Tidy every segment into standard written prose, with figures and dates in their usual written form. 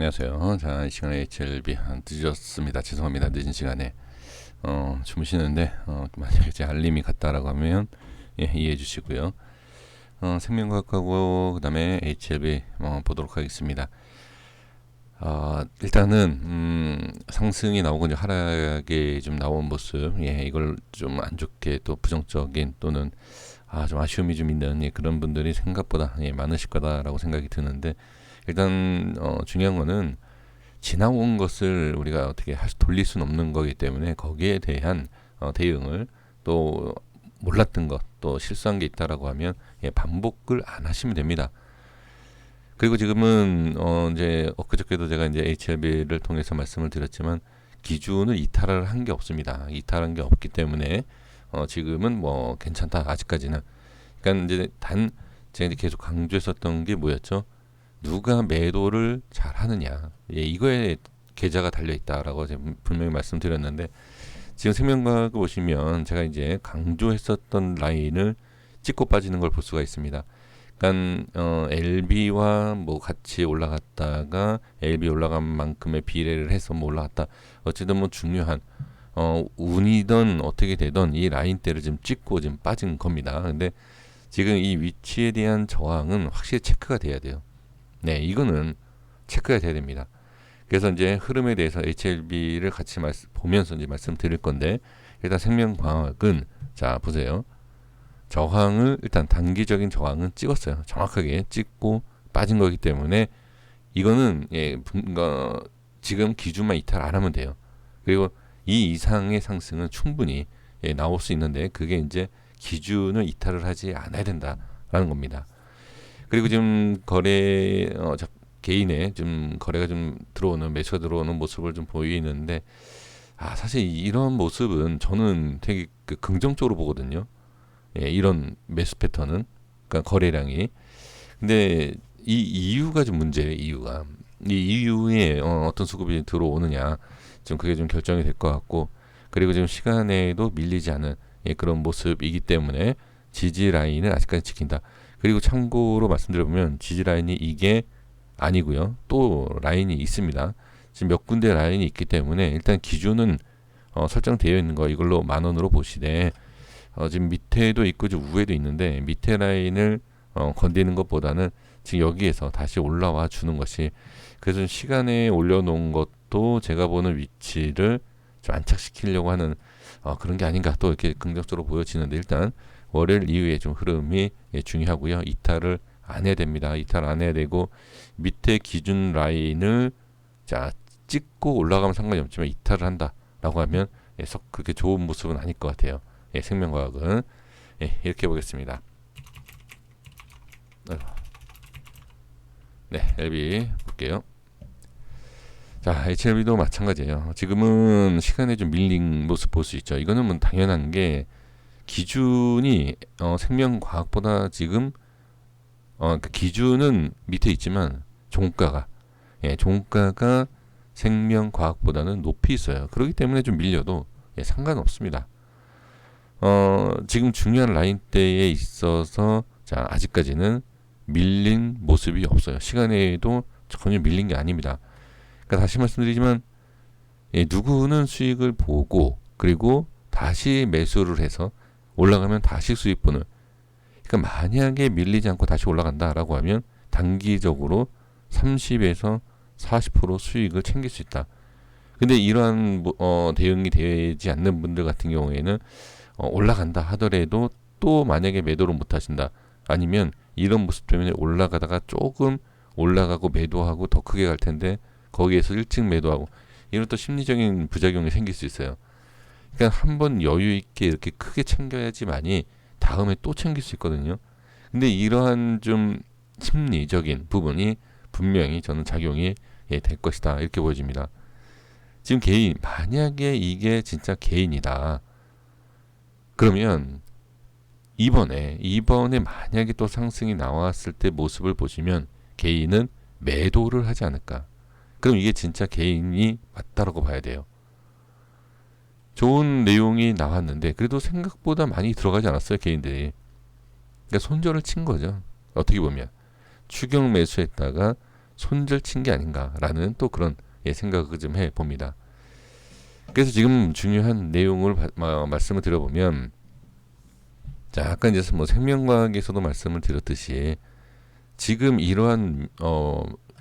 안녕하세요. 자, 이 시간에 HLB 늦었습니다. 죄송합니다. 늦은 시간에 주무시는데 만약에 제 알림이 갔다라고 하면 이해해 주시고요. 생명과학하고 그다음에 HLB 보도록 하겠습니다. 일단은 상승이 나오고 이제 하락이 좀 나온 모습, 이걸 좀 안 좋게 또 부정적인 또는 좀 아쉬움이 좀 있는 그런 분들이 생각보다 많으실 거다라고 생각이 드는데, 일단 중요한 거는 지나온 것을 우리가 어떻게 돌릴 수는 없는 거기 때문에 거기에 대한 대응을, 또 몰랐던 것, 또 실수한 게 있다라고 하면 반복을 안 하시면 됩니다. 그리고 지금은 이제 엊그저께도 제가 이제 HLB를 통해서 말씀을 드렸지만 기준을 이탈을 한 게 없습니다. 이탈한 게 없기 때문에 지금은 뭐 괜찮다, 아직까지는. 그러니까 이제 제가 이제 계속 강조했었던 게 뭐였죠? 누가 매도를 잘 하느냐, 이거에 계좌가 달려 있다라고 제가 분명히 말씀드렸는데, 지금 생명과학을 보시면 제가 이제 강조했었던 라인을 찍고 빠지는 걸 볼 수가 있습니다. 그러니까 LB와 뭐 같이 올라갔다가 LB 올라간 만큼의 비례를 해서 뭐 올라갔다. 어쨌든 뭐 중요한 운이든 어떻게 되든 이 라인대를 좀 찍고 좀 빠진 겁니다. 근데 지금 이 위치에 대한 저항은 확실히 체크가 돼야 돼요. 네, 이거는 체크가 돼야 됩니다. 그래서 이제 흐름에 대해서 HLB를 같이 보면서 이제 말씀드릴 건데, 일단 생명과학은 자 보세요. 저항을, 일단 단기적인 저항은 찍었어요. 정확하게 찍고 빠진 거기 때문에 이거는 지금 기준만 이탈 안 하면 돼요. 그리고 이 이상의 상승은 충분히 나올 수 있는데, 그게 이제 기준을 이탈을 하지 않아야 된다라는 겁니다. 그리고 지금 개인의 좀 거래가 좀 들어오는, 매수가 들어오는 모습을 좀 보이는데, 사실 이런 모습은 저는 되게 긍정적으로 보거든요. 이런 매수 패턴은, 그러니까 거래량이. 근데 이 이유가 좀 문제예요. 이 이유에 어떤 수급이 들어오느냐, 좀 그게 좀 결정이 될 것 같고, 그리고 지금 시간에도 밀리지 않은 그런 모습이기 때문에 지지 라인은 아직까지 지킨다. 그리고 참고로 말씀드려보면 지지 라인이 이게 아니고요. 또 라인이 있습니다. 지금 몇 군데 라인이 있기 때문에 일단 기준은 설정되어 있는 거, 이걸로 10,000원으로 보시되, 지금 밑에도 있고 좀 위에도 있는데, 밑에 라인을 건드리는 것보다는 지금 여기에서 다시 올라와 주는 것이, 그래서 시간에 올려놓은 것도 제가 보는 위치를 좀 안착시키려고 하는 그런 게 아닌가, 또 이렇게 긍정적으로 보여지는데, 일단 월요일 이후에 좀 흐름이 중요하고요. 이탈을 안 해야 됩니다. 이탈 안 해야 되고, 밑에 기준 라인을 찍고 올라가면 상관이 없지만 이탈을 한다라고 하면 썩 그렇게 좋은 모습은 아닐 것 같아요. 생명과학은 이렇게 보겠습니다. 네, LB 볼게요. 자, HLB도 마찬가지예요. 지금은 시간에 좀 밀린 모습 볼 수 있죠. 이거는 뭐 당연한 게, 기준이 생명과학보다 지금 그 기준은 밑에 있지만 종가가 생명과학보다는 높이 있어요. 그렇기 때문에 좀 밀려도 상관없습니다. 지금 중요한 라인대에 있어서 아직까지는 밀린 모습이 없어요. 시간에도 전혀 밀린 게 아닙니다. 그러니까 다시 말씀드리지만, 누구는 수익을 보고 그리고 다시 매수를 해서 올라가면 다시 수익 보는, 그러니까 만약에 밀리지 않고 다시 올라간다라고 하면 단기적으로 30에서 40% 수익을 챙길 수 있다. 근데 이러한 대응이 되지 않는 분들 같은 경우에는 올라간다 하더라도 또 만약에 매도를 못 하신다, 아니면 이런 모습 때문에 올라가다가 조금 올라가고 매도하고 더 크게 갈 텐데 거기에서 일찍 매도하고, 이런 또 심리적인 부작용이 생길 수 있어요. 그러니까 한번 여유 있게 이렇게 크게 챙겨야지만이 다음에 또 챙길 수 있거든요. 근데 이러한 좀 심리적인 부분이 분명히 저는 작용이 될 것이다, 이렇게 보여집니다. 지금 만약에 이게 진짜 개인이다, 그러면 이번에 만약에 또 상승이 나왔을 때 모습을 보시면 개인은 매도를 하지 않을까. 그럼 이게 진짜 개인이 맞다라고 봐야 돼요. 좋은 내용이 나왔는데 그래도 생각보다 많이 들어가지 않았어요, 개인들이. 그러니까 손절을 친 거죠. 어떻게 보면 추격 매수했다가 손절친 게 아닌가라는 또 그런 생각을 좀 해봅니다. 그래서 지금 중요한 내용을 말씀을 드려보면, 자, 아까 이제 뭐 생명과학에서도 말씀을 드렸듯이 지금 이러한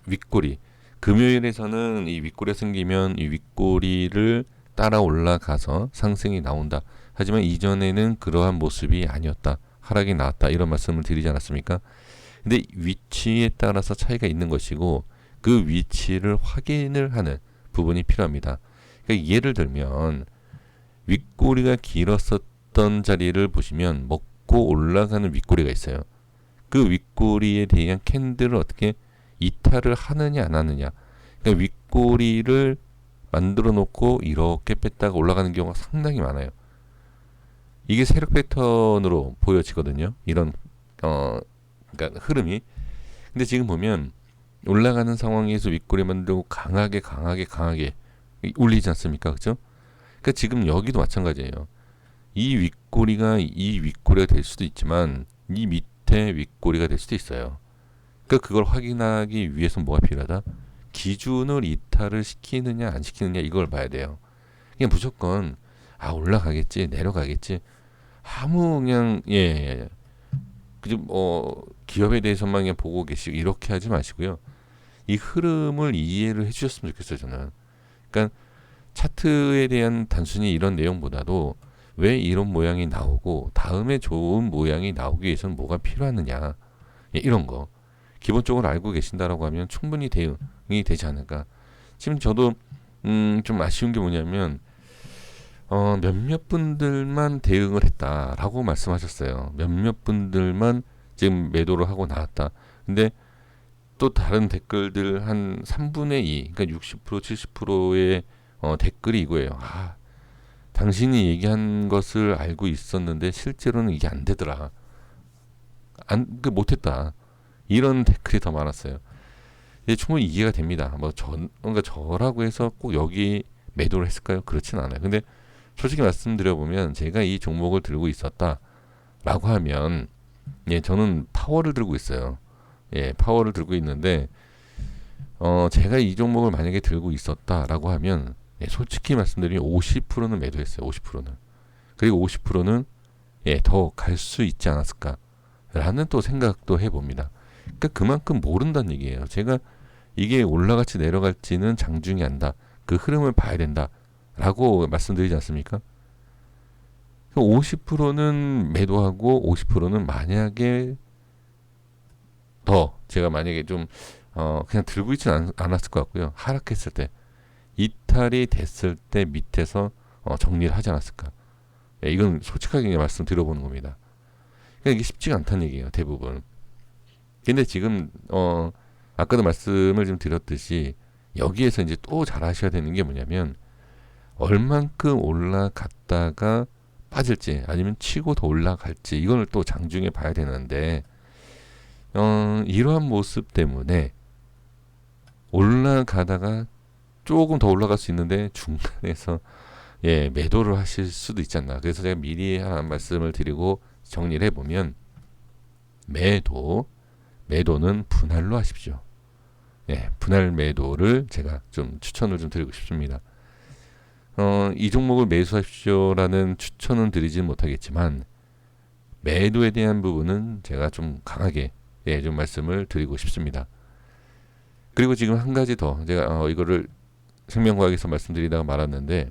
윗꼬리, 금요일에서는 이 윗꼬리가 생기면 이 윗꼬리를 따라 올라가서 상승이 나온다. 하지만 이전에는 그러한 모습이 아니었다. 하락이 나왔다. 이런 말씀을 드리지 않았습니까? 근데 위치에 따라서 차이가 있는 것이고 그 위치를 확인을 하는 부분이 필요합니다. 그러니까 예를 들면 윗꼬리가 길었었던 자리를 보시면 먹고 올라가는 윗꼬리가 있어요. 그 윗꼬리에 대한 캔들을 어떻게 이탈을 하느냐 안 하느냐. 그러니까 윗꼬리를 만들어 놓고 이렇게 뺐다가 올라가는 경우가 상당히 많아요. 이게 세력 패턴으로 보여지거든요. 이런 그러니까 흐름이. 근데 지금 보면 올라가는 상황에서 윗꼬리 만들고 강하게 올리지 않습니까? 그죠? 그러니까 지금 여기도 마찬가지예요. 이 윗꼬리가 될 수도 있지만 이 밑에 윗꼬리가 될 수도 있어요. 그러니까 그걸 확인하기 위해서 뭐가 필요하다? 기준을 이탈을 시키느냐 안 시키느냐 이걸 봐야 돼요. 그냥 무조건 올라가겠지 내려가겠지 아무 그냥 그죠? 기업에 대해서만 그냥 보고 계시고 이렇게 하지 마시고요. 이 흐름을 이해를 해주셨으면 좋겠어요. 저는. 그러니까 차트에 대한 단순히 이런 내용보다도 왜 이런 모양이 나오고 다음에 좋은 모양이 나오기 위해서는 뭐가 필요하느냐 이런 거 기본적으로 알고 계신다라고 하면 충분히 대응이 되지 않을까. 지금 저도 좀 아쉬운 게 뭐냐면 몇몇 분들만 대응을 했다라고 말씀하셨어요. 몇몇 분들만 지금 매도를 하고 나왔다. 근데 또 다른 댓글들 한 3분의 2, 그러니까 60% 70%의 댓글이 이거예요. 당신이 얘기한 것을 알고 있었는데 실제로는 이게 안 되더라. 못했다. 이런 댓글이 더 많았어요. 충분히 이해가 됩니다. 그러니까 저라고 해서 꼭 여기 매도를 했을까요? 그렇진 않아요. 근데 솔직히 말씀드려보면 제가 이 종목을 들고 있었다라고 하면 저는 파워를 들고 있어요. 파워를 들고 있는데 제가 이 종목을 만약에 들고 있었다라고 하면 솔직히 말씀드리면 50%는 매도했어요. 50%는. 그리고 50%는 더 갈 수 있지 않았을까라는 또 생각도 해봅니다. 그러니까 그만큼 모른다는 얘기예요. 제가 이게 올라갈지 내려갈지는 장중에 한다. 그 흐름을 봐야 된다라고 말씀드리지 않습니까? 50%는 매도하고 50%는 만약에 제가 만약에 좀 그냥 들고 있지는 않았을 것 같고요. 하락했을 때 이탈이 됐을 때 밑에서 정리를 하지 않았을까. 이건 솔직하게 말씀드려보는 겁니다. 그러니까 이게 쉽지가 않다는 얘기예요. 대부분. 근데 지금 아까도 말씀을 좀 드렸듯이 여기에서 이제 또 잘 하셔야 되는 게 뭐냐면 얼만큼 올라갔다가 빠질지 아니면 치고 더 올라갈지 이걸 또 장중에 봐야 되는데 이러한 모습 때문에 올라가다가 조금 더 올라갈 수 있는데 중간에서 매도를 하실 수도 있지 않나. 그래서 제가 미리 한 말씀을 드리고 정리를 해보면 매도는 분할로 하십시오. 분할 매도를 제가 좀 추천을 좀 드리고 싶습니다. 이 종목을 매수하십시오라는 추천은 드리진 못하겠지만 매도에 대한 부분은 제가 좀 강하게 좀 말씀을 드리고 싶습니다. 그리고 지금 한 가지 더 제가 이거를 생명과학에서 말씀드리다가 말았는데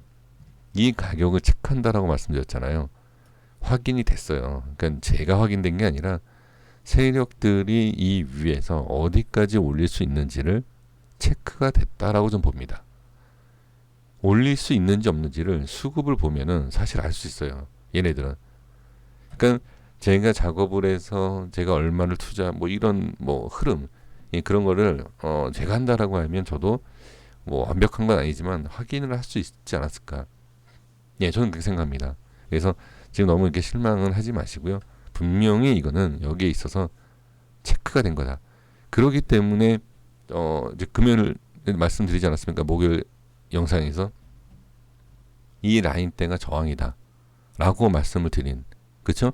이 가격을 체크한다라고 말씀드렸잖아요. 확인이 됐어요. 그러니까 제가 확인된 게 아니라 세력들이 이 위에서 어디까지 올릴 수 있는지를 체크가 됐다라고 좀 봅니다. 올릴 수 있는지 없는지를 수급을 보면은 사실 알 수 있어요. 얘네들은. 그러니까 제가 작업을 해서 제가 얼마를 투자 이런 흐름 그런 거를 제가 한다라고 하면 저도 완벽한 건 아니지만 확인을 할 수 있지 않았을까. 저는 그렇게 생각합니다. 그래서 지금 너무 이렇게 실망은 하지 마시고요. 분명히 이거는 여기에 있어서 체크가 된 거다. 그렇기 때문에 이제 금요일 말씀드리지 않았습니까? 목요일 영상에서 이 라인대가 저항이다 라고 말씀을 드린, 그쵸?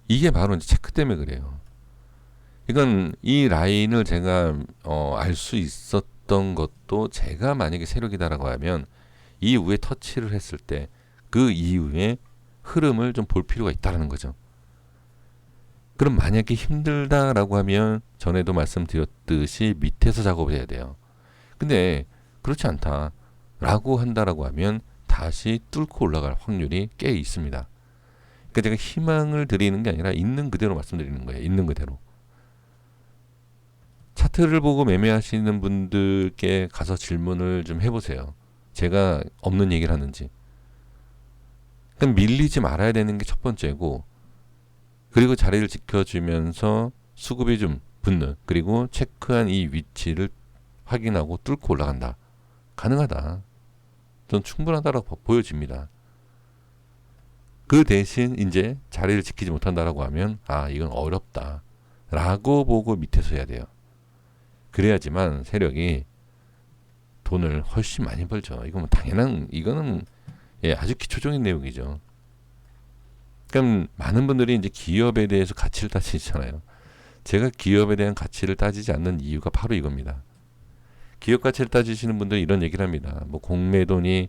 이게 바로 이제 체크 때문에 그래요. 이건 이 라인을 제가 알 수 있었던 것도 제가 만약에 세력이다라고 하면 이후에 터치를 했을 때 그 이후에 흐름을 좀 볼 필요가 있다라는 거죠. 그럼 만약에 힘들다라고 하면 전에도 말씀드렸듯이 밑에서 작업을 해야 돼요. 근데 그렇지 않다라고 한다라고 하면 다시 뚫고 올라갈 확률이 꽤 있습니다. 그러니까 제가 희망을 드리는 게 아니라 있는 그대로 말씀드리는 거예요. 있는 그대로. 차트를 보고 매매하시는 분들께 가서 질문을 좀 해보세요. 제가 없는 얘기를 하는지. 그럼 밀리지 말아야 되는 게 첫 번째고, 그리고 자리를 지켜주면서 수급이 좀 붙는, 그리고 체크한 이 위치를 확인하고 뚫고 올라간다. 가능하다. 전 충분하다라고 보여집니다. 그 대신 이제 자리를 지키지 못한다라고 하면 이건 어렵다 라고 보고 밑에서 해야 돼요. 그래야지만 세력이 돈을 훨씬 많이 벌죠. 이건 뭐 당연한, 이거는 아주 기초적인 내용이죠. 그럼 많은 분들이 이제 기업에 대해서 가치를 따지잖아요. 제가 기업에 대한 가치를 따지지 않는 이유가 바로 이겁니다. 기업 가치를 따지시는 분들이 이런 얘기를 합니다. 뭐 공매도니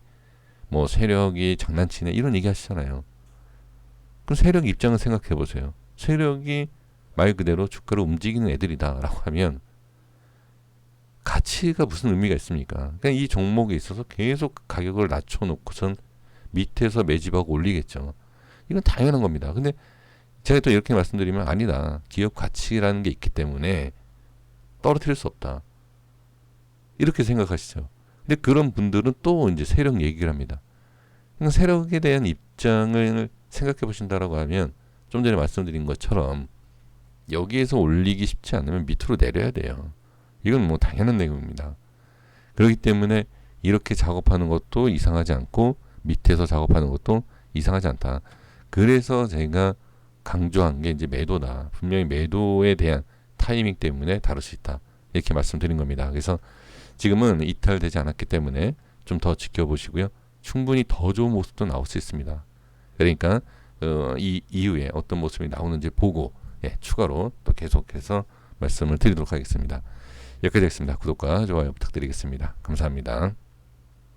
뭐 세력이 장난치네 이런 얘기 하시잖아요. 그럼 세력 입장을 생각해 보세요. 세력이 말 그대로 주가를 움직이는 애들이다라고 하면 가치가 무슨 의미가 있습니까? 그냥 이 종목에 있어서 계속 가격을 낮춰놓고선 밑에서 매집하고 올리겠죠. 이건 당연한 겁니다. 근데 제가 또 이렇게 말씀드리면 아니다. 기업 가치라는 게 있기 때문에 떨어뜨릴 수 없다. 이렇게 생각하시죠. 근데 그런 분들은 또 이제 세력 얘기를 합니다. 그러니까 세력에 대한 입장을 생각해 보신다라고 하면 좀 전에 말씀드린 것처럼 여기에서 올리기 쉽지 않으면 밑으로 내려야 돼요. 이건 뭐 당연한 내용입니다. 그렇기 때문에 이렇게 작업하는 것도 이상하지 않고 밑에서 작업하는 것도 이상하지 않다. 그래서 제가 강조한 게 이제 매도다. 분명히 매도에 대한 타이밍 때문에 다룰 수 있다. 이렇게 말씀드린 겁니다. 그래서 지금은 이탈되지 않았기 때문에 좀 더 지켜보시고요. 충분히 더 좋은 모습도 나올 수 있습니다. 그러니까 이 이후에 어떤 모습이 나오는지 보고 추가로 또 계속해서 말씀을 드리도록 하겠습니다. 여기까지 하겠습니다. 구독과 좋아요 부탁드리겠습니다. 감사합니다.